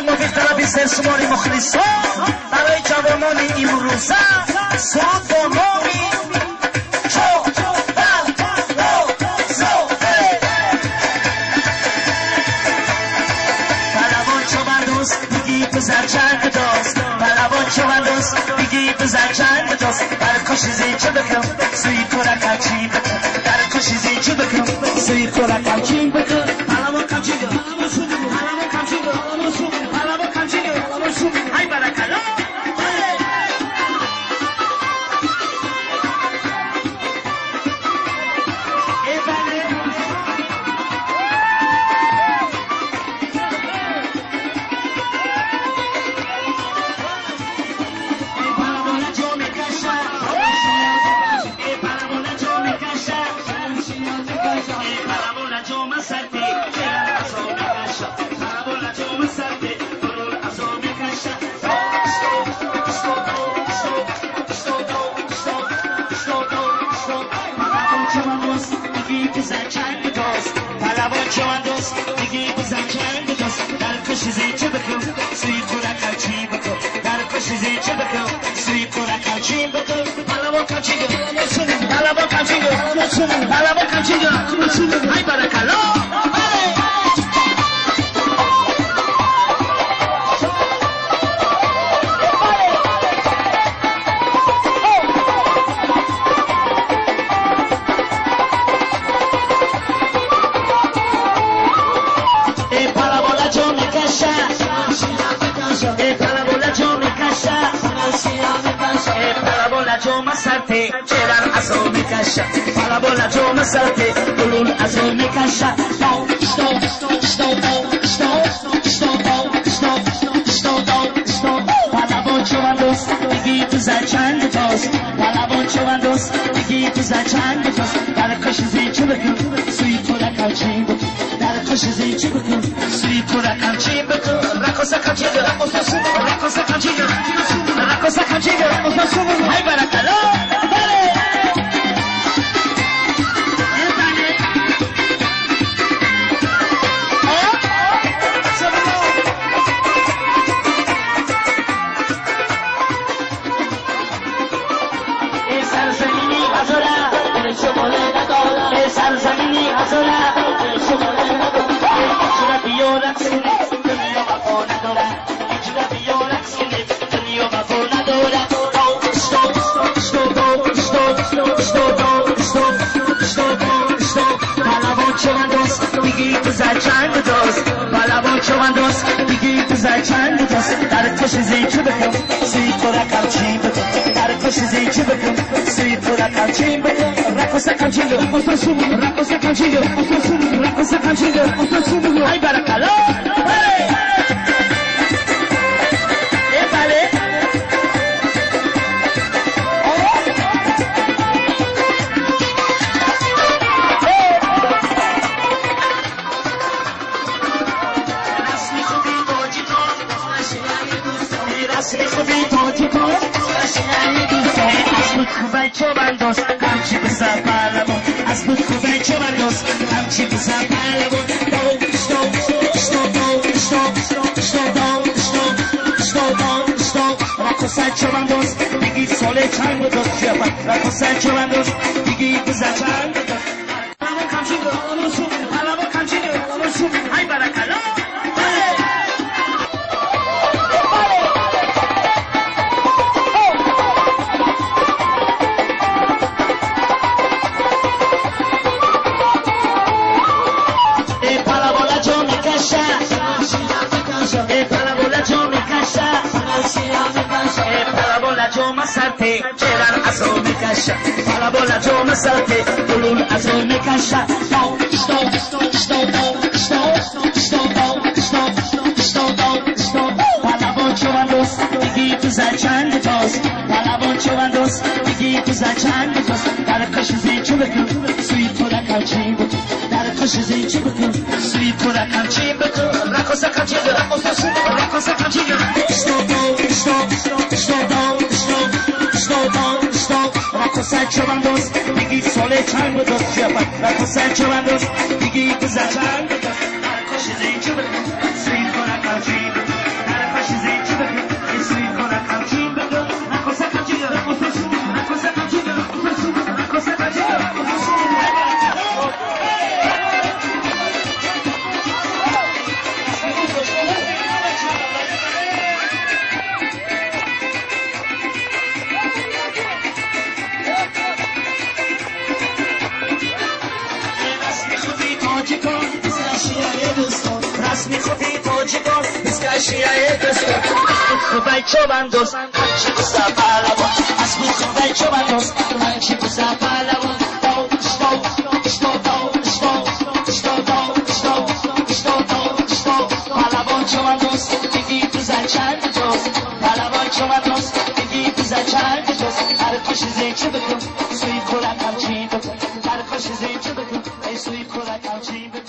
موفق طلبی سرسماری مخلصا برای جوانان امروزه سرود با نامی چند دوست بلوان چوان دوست میگی بزن چند دوست در کشیزی چه بکن سوی کورکم چی بکن در کشیزی چه بکن سوی کورکم چی بکن بلوان کم چی بکن بلوان کم چی بکن بلوان کم چی بکن های برکلا های برکلا Para bola yo me salte, dolor azul me cacha. Stop, stop, stop, stop, stop, stop, stop, stop. Para boncho andos, digi tu za chand tos. Para boncho andos, digi tu za chand tos. Para koshizi chubaku, sweet pura kalchimbo. Para koshizi chubaku, sweet pura kalchimbo. Rakosa kalchimbo, rakosa kalchimbo, rakosa kalchimbo. Hai barakalo. در کشیزی چه بکن سوی کورکم چی بکن در کشیزی چه بکن سوی کورکم چی بکن رقص کمچینگ رقص کمچینگ رقص کمچینگ های برکلا همچی بزن پرلمون از بود خوبه چه برداز همچی بزن پرلمون رقصه چه بنداز دیگی ساله چند بداز شفت رقصه چه بنداز دیگی بزن چند بداز پرلمون کمچین پرلمون کمچین های برکلا Para bola yo me salte, dolor azul me cacha. Stop, stop, stop, stop, stop, stop, stop, stop. Para boncho andos, digi tu za chand tos. Para boncho andos, digi tu za chand tos. Dar koshizi chubku, sweet pura kalchimbo. Dar koshizi chubku, sweet pura kalchimbo. Rakosa kalchimbo, rakosa kalchimbo. Stop, stop, stop, stop, stop, stop. Rakosa chobandos, digi sole chand tos. Rakosa chobandos, digi tu za chand tos. Dar koshizi chubku, sweet pura kalchimbo. بی خودی تو جگان بسکشیه دستان خدای چو من دوست هرچی بسا پهلوان از خدای چو من دوست هرچی بسا پهلوان پهلوان چو من دوست دیگی تو زنچند جوست پهلوان چو من دوست دیگی تو زنچند جوست هر کش زیچه بکن سوی کلک همچین بکن هر کش زیچه بکن ای سوی کلک همچین بکن